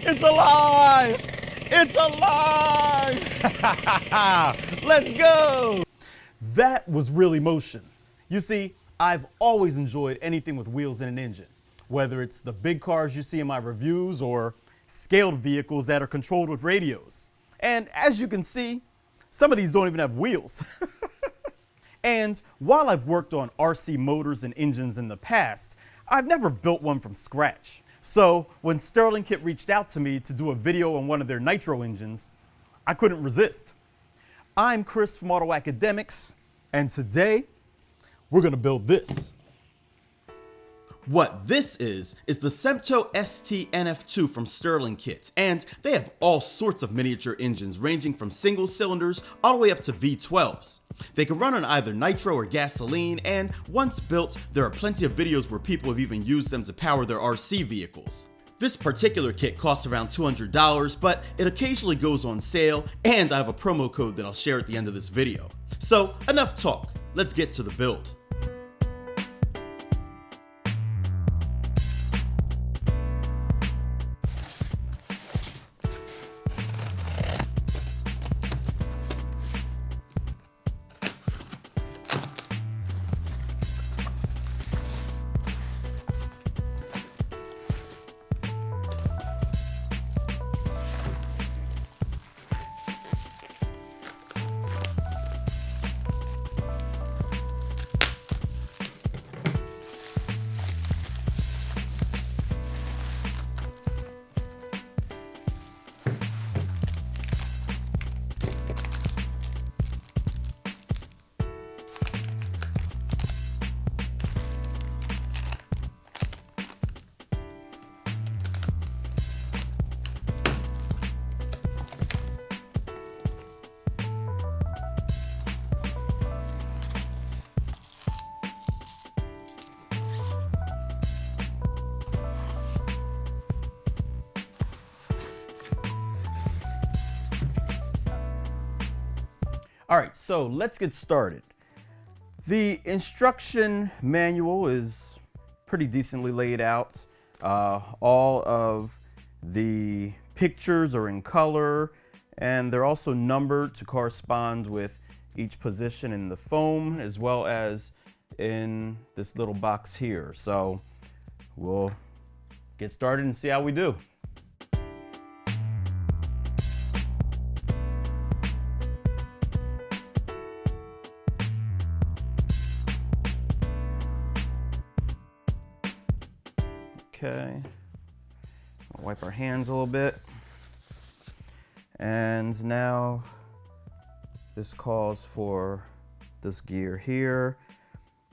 It's alive! It's alive! Let's go! That was really motion. You see, I've always enjoyed anything with wheels and an engine, whether it's the big cars you see in my reviews or scaled vehicles that are controlled with radios. And as you can see, some of these don't even have wheels. And while I've worked on RC motors and engines in the past, I've never built one from scratch. So when StirlingKit reached out to me to do a video on one of their nitro engines, I couldn't resist. I'm Chris from Auto Academics, and today we're gonna build this. What this is the SEMTO ST-NF2 from StirlingKit, and they have all sorts of miniature engines ranging from single cylinders all the way up to V12s. They can run on either nitro or gasoline, and once built, there are plenty of videos where people have even used them to power their RC vehicles. This particular kit costs around $200, but it occasionally goes on sale, and I have a promo code that I'll share at the end of this video. So enough talk, let's get to the build. All right, so let's get started. The instruction manual is pretty decently laid out. All of the pictures are in color, and they're also numbered to correspond with each position in the foam, as well as in this little box here. So we'll get started and see how we do. Okay, we'll wipe our hands a little bit. And now this calls for this gear here.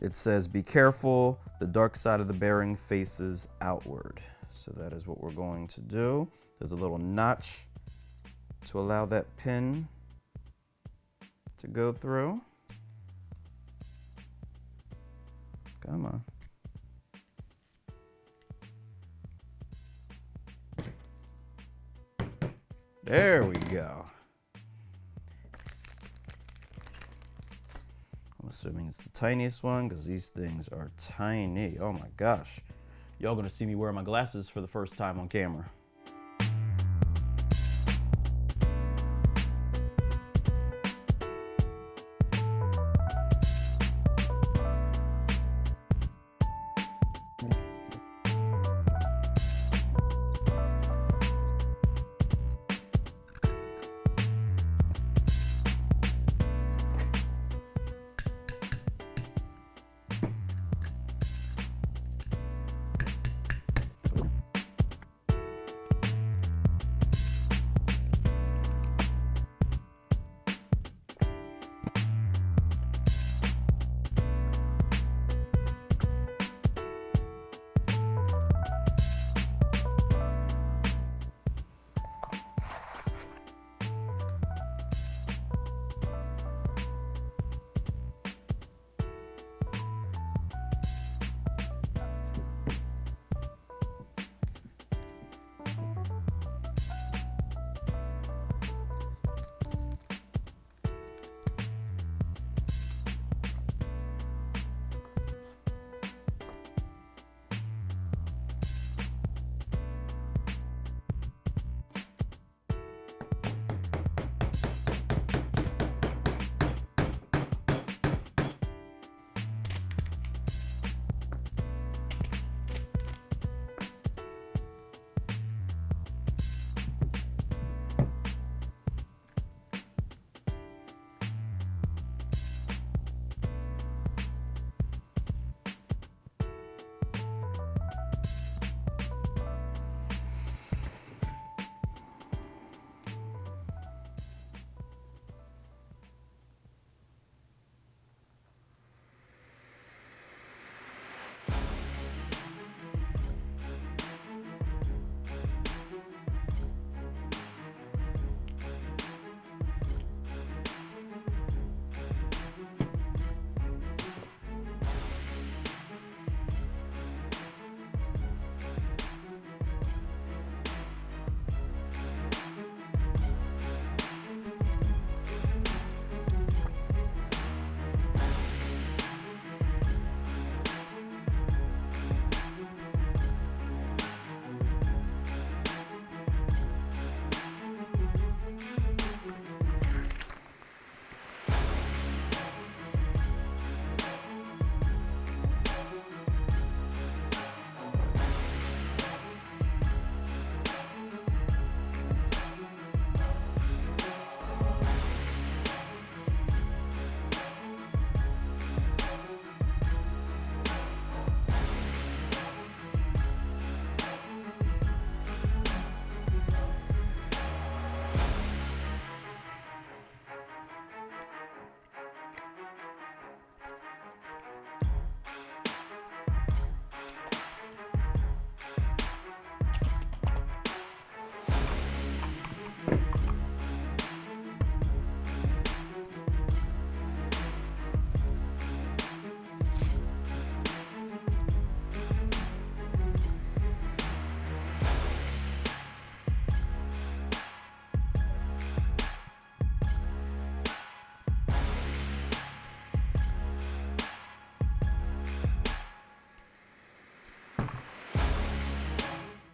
It says, be careful, the dark side of the bearing faces outward. So that is what we're going to do. There's a little notch to allow that pin to go through. Come on. There we go. I'm assuming it's the tiniest one because these things are tiny. Oh my gosh. Y'all gonna see me wear my glasses for the first time on camera.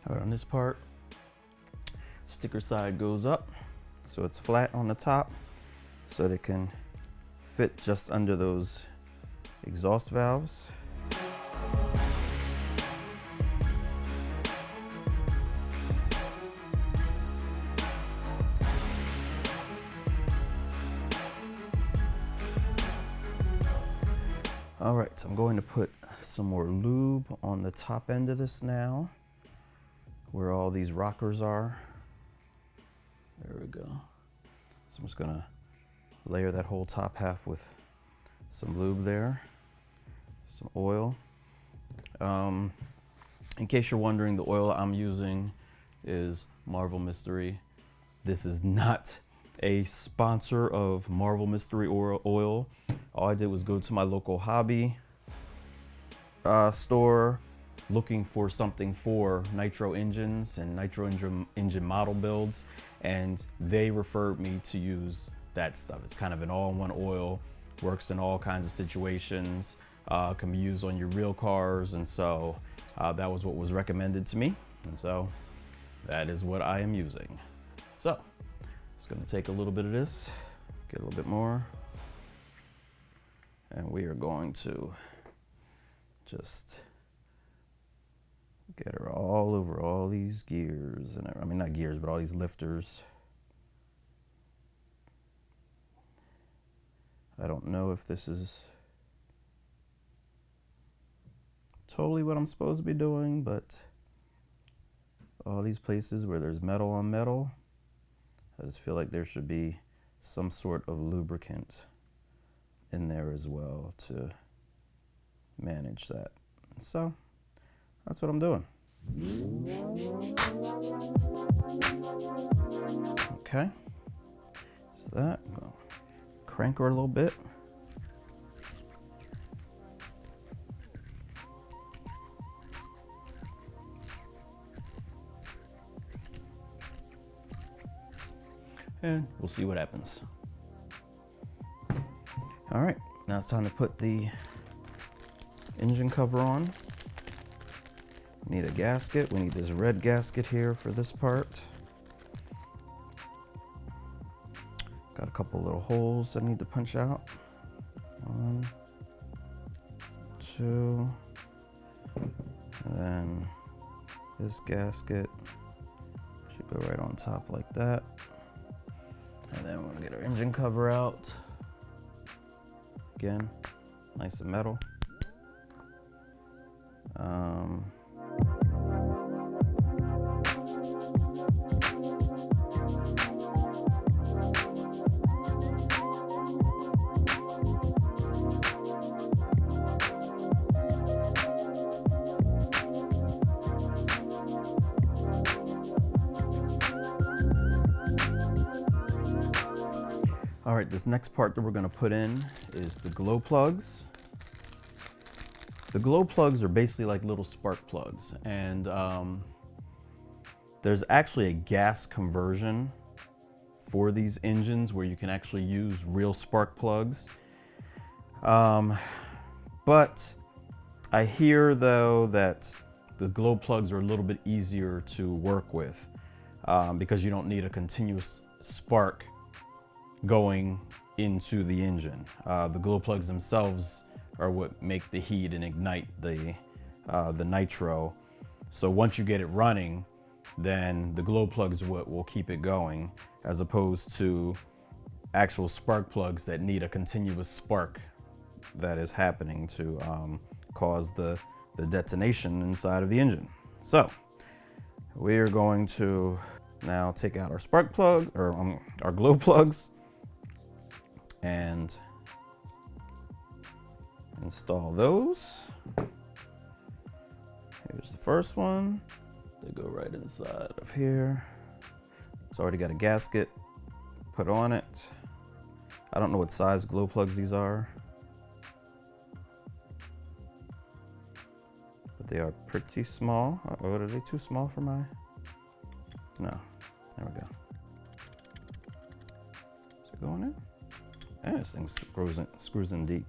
All right, on this part, sticker side goes up, so it's flat on the top, so they can fit just under those exhaust valves. All right, so I'm going to put some more lube on the top end of this now, where all these rockers are. There we go. So I'm just gonna layer that whole top half with some lube there, some oil. In case you're wondering, the oil I'm using is Marvel Mystery. This is not a sponsor of Marvel Mystery oil. All I did was go to my local hobby store looking for something for nitro engines and nitro engine model builds, and they referred me to use that stuff. It's kind of an all-in-one oil, works in all kinds of situations, can be used on your real cars, and so that was what was recommended to me, and so that is what I am using. So just gonna take a little bit of this, get a little bit more, and we are going to just get her all over all these gears, and I mean not gears, but all these lifters. I don't know if this is totally what I'm supposed to be doing, but all these places where there's metal on metal, I just feel like there should be some sort of lubricant in there as well to manage that. So that's what I'm doing. Okay, so that, I'm gonna crank her a little bit. And we'll see what happens. All right, now it's time to put the engine cover on. We need a gasket. We need this red gasket here for this part. Got a couple little holes I need to punch out. 1, 2, and then this gasket should go right on top like that. And then we're gonna get our engine cover out. Again, nice and metal. All right, this next part that we're gonna put in is the glow plugs. The glow plugs are basically like little spark plugs, and there's actually a gas conversion for these engines where you can actually use real spark plugs. But I hear though that the glow plugs are a little bit easier to work with because you don't need a continuous spark going into the engine. The glow plugs themselves are what make the heat and ignite the nitro. So once you get it running, then the glow plugs are what will keep it going, as opposed to actual spark plugs that need a continuous spark that is happening to cause the detonation inside of the engine. So we are going to now take out our spark plug, or our glow plugs, and install those. Here's the first one. They go right inside of here. It's already got a gasket put on it. I don't know what size glow plugs these are, but they are pretty small. Uh-oh, are they too small for my? No, there we go. Is it going in? Yeah, this thing screws in deep.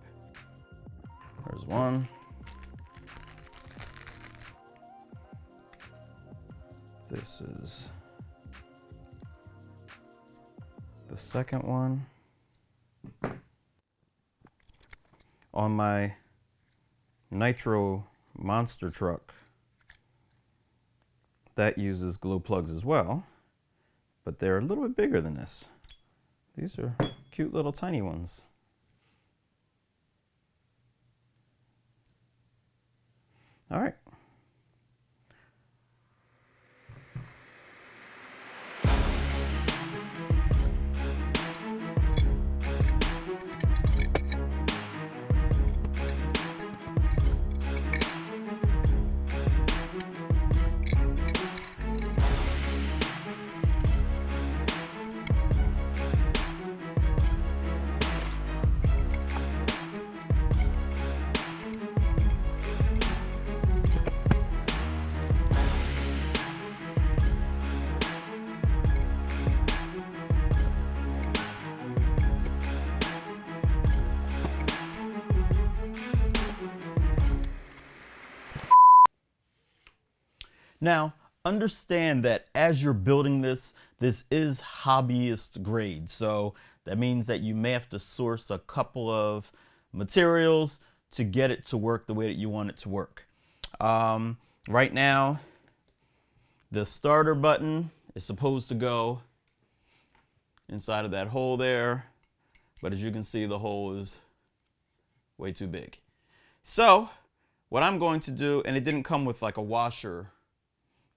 There's one. This is the second one. On my nitro monster truck, that uses glow plugs as well, but they're a little bit bigger than this. These are cute little tiny ones. All right. Now, understand that as you're building this, this is hobbyist grade. So that means that you may have to source a couple of materials to get it to work the way that you want it to work. Right now, the starter button is supposed to go inside of that hole there. But as you can see, the hole is way too big. So what I'm going to do, and it didn't come with like a washer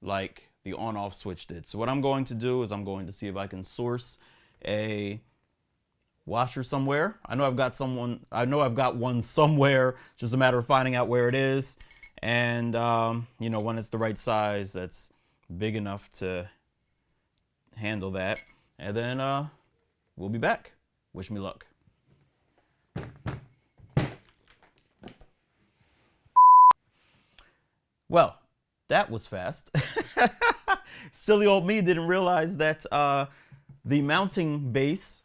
like the on-off switch did. So what I'm going to do is I'm going to see if I can source a washer somewhere. I know I've got one somewhere, just a matter of finding out where it is. And you know, when it's the right size, that's big enough to handle that. And then we'll be back. Wish me luck. Well, that was fast. Silly old me didn't realize that the mounting base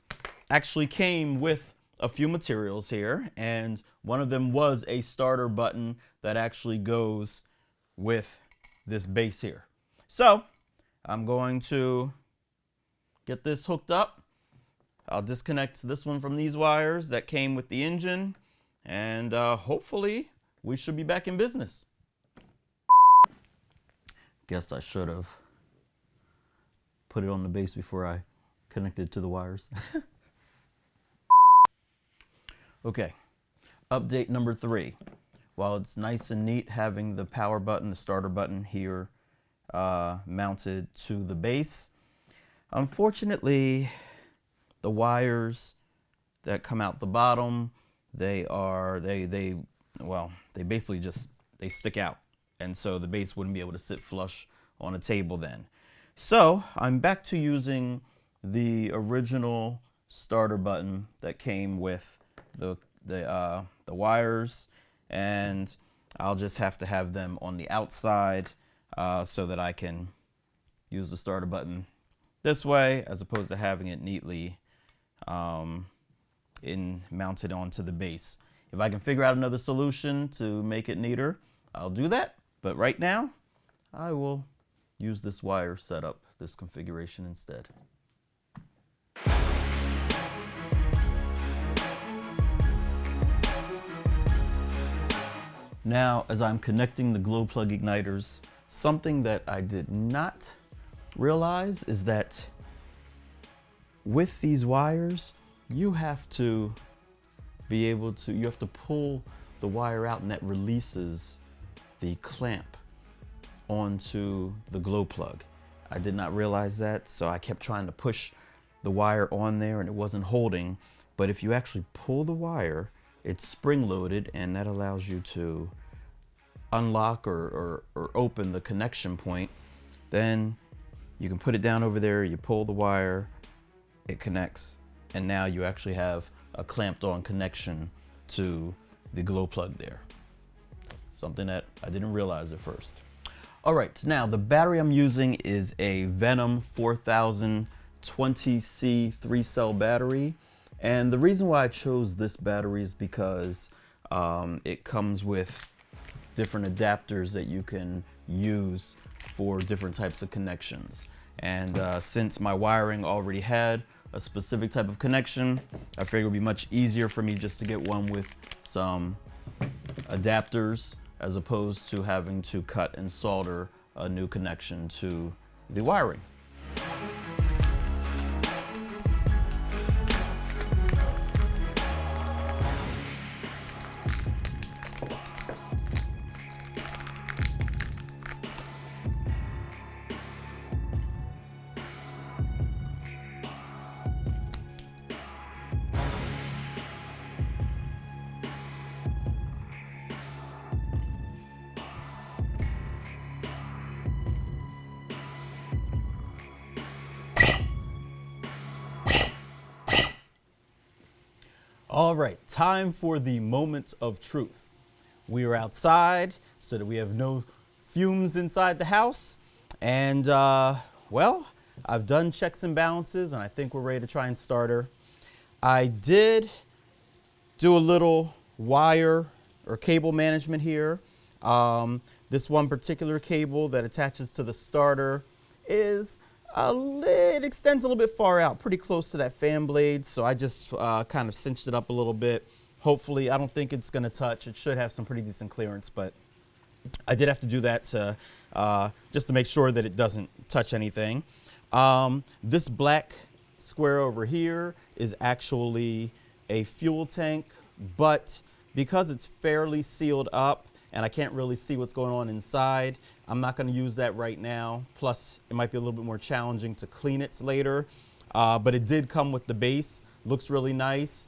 actually came with a few materials here, and one of them was a starter button that actually goes with this base here. So I'm going to get this hooked up. I'll disconnect this one from these wires that came with the engine, and hopefully we should be back in business. Guess I should have put it on the base before I connected to the wires. Okay, update number 3. While it's nice and neat having the power button, the starter button here mounted to the base, unfortunately the wires that come out the bottom, they basically just stick out. And so the base wouldn't be able to sit flush on a table then. So I'm back to using the original starter button that came with the wires, and I'll just have to have them on the outside so that I can use the starter button this way as opposed to having it neatly mounted onto the base. If I can figure out another solution to make it neater, I'll do that. But right now, I will use this wire setup, this configuration instead. Now, as I'm connecting the glow plug igniters, something that I did not realize is that with these wires, you have to pull the wire out, and that releases the clamp onto the glow plug. I did not realize that, so I kept trying to push the wire on there and it wasn't holding. But if you actually pull the wire, it's spring-loaded, and that allows you to unlock or open the connection point. Then you can put it down over there, you pull the wire, it connects, and now you actually have a clamped on connection to the glow plug there. Something that I didn't realize at first. All right, now the battery I'm using is a Venom 4020C 3-cell battery. And the reason why I chose this battery is because it comes with different adapters that you can use for different types of connections. And since my wiring already had a specific type of connection, I figured it would be much easier for me just to get one with some adapters as opposed to having to cut and solder a new connection to the wiring. All right, time for the moment of truth. We are outside so that we have no fumes inside the house. And well, I've done checks and balances and I think we're ready to try and start her. I did do a little wire or cable management here. This one particular cable that attaches to the starter is it extends a little bit far out, pretty close to that fan blade. So I just kind of cinched it up a little bit. Hopefully, I don't think it's going to touch. It should have some pretty decent clearance, but I did have to do that to just to make sure that it doesn't touch anything. This black square over here is actually a fuel tank, but because it's fairly sealed up and I can't really see what's going on inside, I'm not going to use that right now. Plus, it might be a little bit more challenging to clean it later. But it did come with the base. Looks really nice.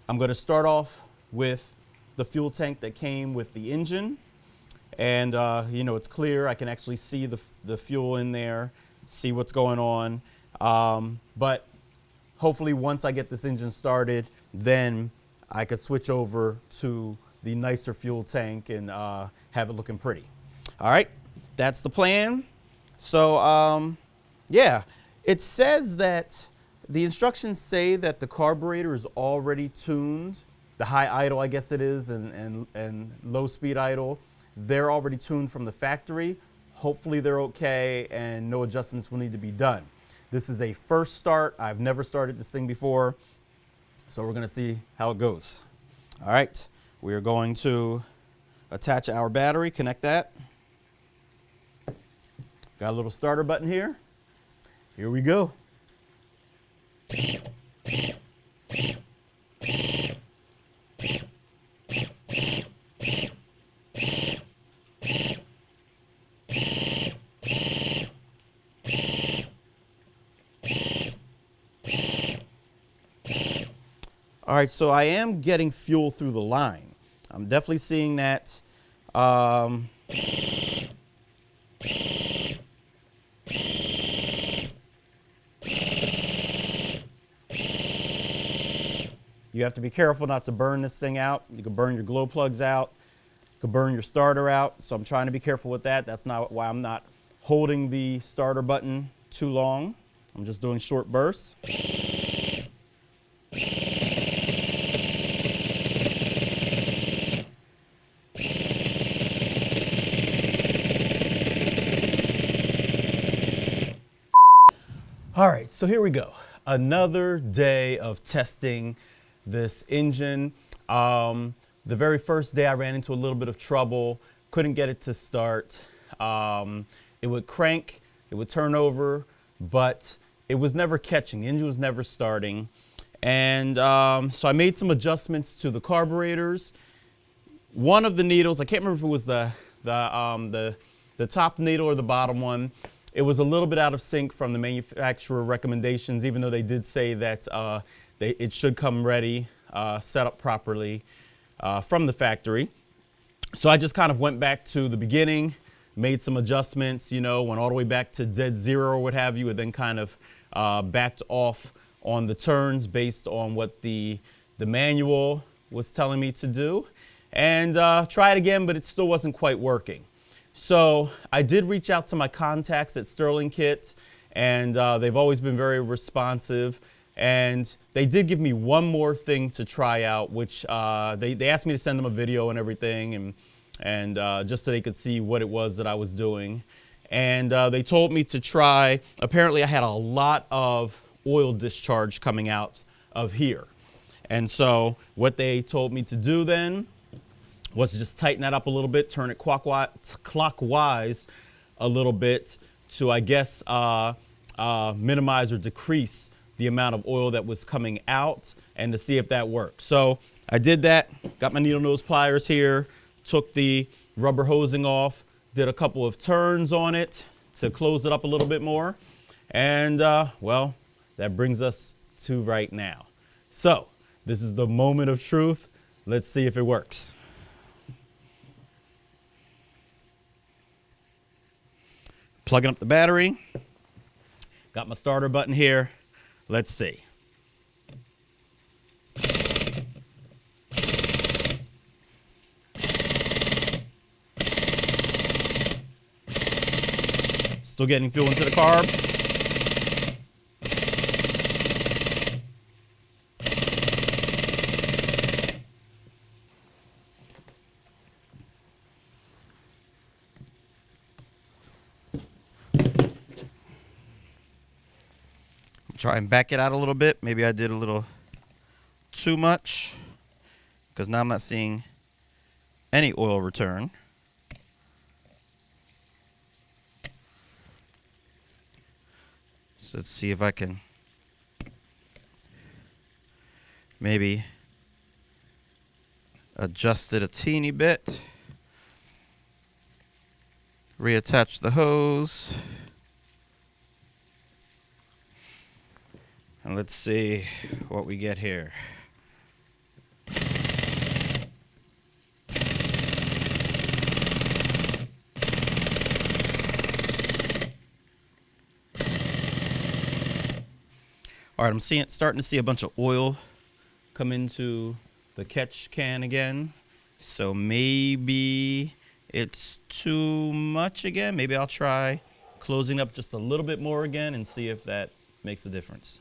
I'm going to start off with the fuel tank that came with the engine. And, you know, it's clear. I can actually see the fuel in there, see what's going on. But hopefully, once I get this engine started, then I could switch over to the nicer fuel tank and have it looking pretty. All right, that's the plan. So yeah, it says that the instructions say that the carburetor is already tuned. The high idle, I guess it is, and low speed idle, they're already tuned from the factory. Hopefully they're okay and no adjustments will need to be done. This is a first start. I've never started this thing before, so we're gonna see how it goes. All right, we are going to attach our battery, connect that. Got a little starter button here. Here we go. All right, so I am getting fuel through the line. I'm definitely seeing that. You have to be careful not to burn this thing out. You can burn your glow plugs out. You can burn your starter out. So I'm trying to be careful with that. That's not why I'm not holding the starter button too long. I'm just doing short bursts. All right, so here we go. Another day of testing this engine. The very first day I ran into a little bit of trouble, couldn't get it to start. It would crank, it would turn over, but it was never catching. The engine was never starting. And so I made some adjustments to the carburetors. One of the needles, I can't remember if it was the top needle or the bottom one. It was a little bit out of sync from the manufacturer recommendations, even though they did say that it should come ready, set up properly from the factory. So I just kind of went back to the beginning, made some adjustments, you know, went all the way back to dead zero or what have you, and then kind of backed off on the turns based on what the manual was telling me to do. And try it again, but it still wasn't quite working. So I did reach out to my contacts at StirlingKit, and they've always been very responsive. And they did give me one more thing to try out, which they asked me to send them a video and everything. and just so they could see what it was that I was doing. And they told me to try, apparently I had a lot of oil discharge coming out of here. And so what they told me to do then was to just tighten that up a little bit, turn it clockwise a little bit to, I guess, minimize or decrease the amount of oil that was coming out, and to see if that worked. So I did that, got my needle nose pliers here, took the rubber hosing off, did a couple of turns on it to close it up a little bit more. And well, that brings us to right now. So this is the moment of truth. Let's see if it works. Plugging up the battery. Got my starter button here. Let's see. Still getting fuel into the carb. Try and back it out a little bit. Maybe I did a little too much, because now I'm not seeing any oil return. So let's see if I can maybe adjust it a teeny bit. Reattach the hose. And let's see what we get here. All right, I'm starting to see a bunch of oil come into the catch can again. So maybe it's too much again. Maybe I'll try closing up just a little bit more again and see if that makes a difference.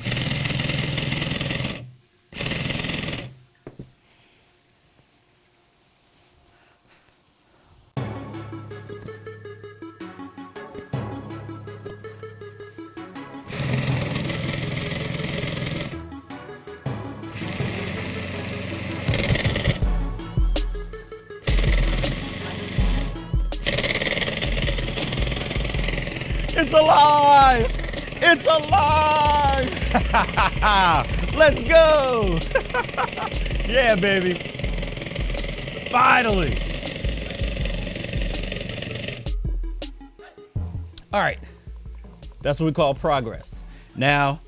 It's alive! It's alive! Let's go! Yeah, baby. Finally. All right. That's what we call progress. Now,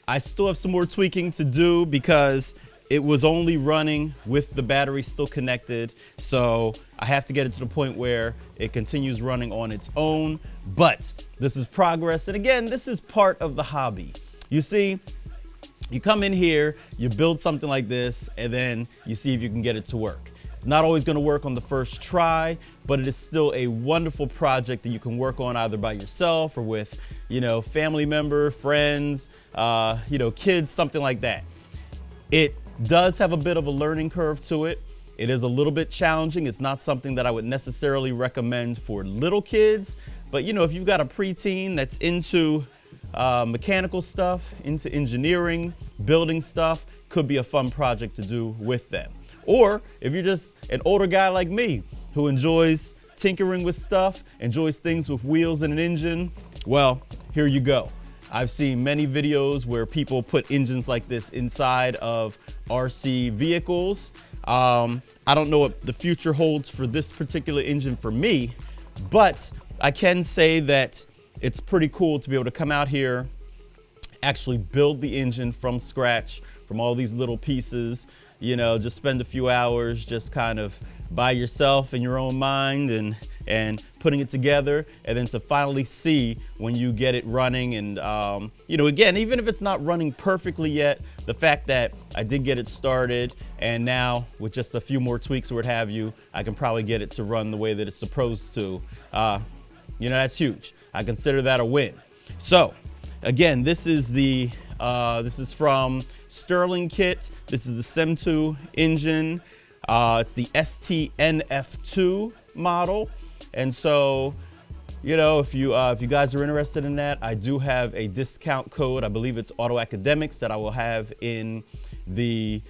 I still have some more tweaking to do because it was only running with the battery still connected. So I have to get it to the point where it continues running on its own. But this is progress. And again, this is part of the hobby. You see, you come in here, you build something like this, and then you see if you can get it to work. It's not always going to work on the first try, but it is still a wonderful project that you can work on either by yourself or with, family member, friends, kids, something like that. It does have a bit of a learning curve to it. It is a little bit challenging. It's not something that I would necessarily recommend for little kids, but if you've got a preteen that's into mechanical stuff, into engineering, building stuff, could be a fun project to do with them. Or if you're just an older guy like me who enjoys tinkering with stuff, enjoys things with wheels and an engine, well, here you go. I've seen many videos where people put engines like this inside of RC vehicles. I don't know what the future holds for this particular engine for me, but I can say that it's pretty cool to be able to come out here, actually build the engine from scratch, from all these little pieces, just spend a few hours just kind of by yourself in your own mind and putting it together, and then to finally see when you get it running. And again, even if it's not running perfectly yet, the fact that I did get it started, and now with just a few more tweaks or what have you, I can probably get it to run the way that it's supposed to. That's huge. I consider that a win. So again, this is from StirlingKit. This is the SEMTO engine. It's the ST-NF2 model. And so, you know, if you guys are interested in that, I do have a discount code. I believe it's Auto Academics that I will have in the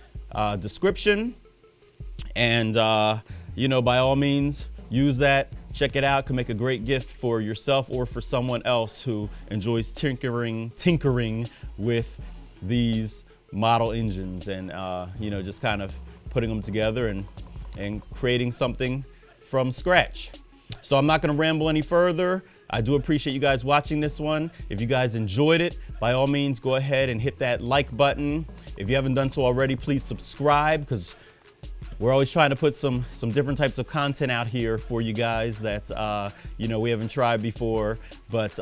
description. And, you know, by all means, use that. Check it out. Can make a great gift for yourself or for someone else who enjoys tinkering with these model engines and, you know, just kind of putting them together and creating something from scratch. So I'm not going to ramble any further. I do appreciate you guys watching this one. If you guys enjoyed it, by all means, go ahead and hit that like button. If you haven't done so already, please subscribe, because we're always trying to put some different types of content out here for you guys that, you know, we haven't tried before. But,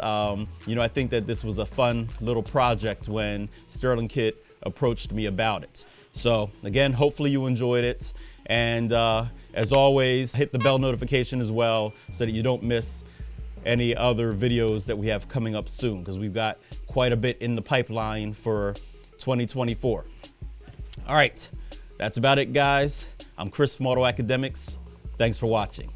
you know, I think that this was a fun little project when StirlingKit approached me about it. So, again, hopefully you enjoyed it. And as always, hit the bell notification as well so that you don't miss any other videos that we have coming up soon, because we've got quite a bit in the pipeline for 2024. All right, that's about it, guys. I'm Chris from Auto Academics. Thanks for watching.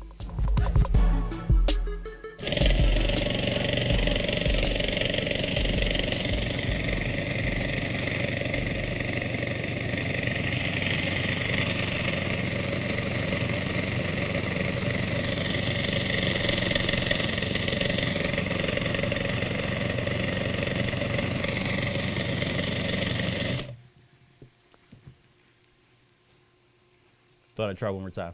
Thought I'd try one more time.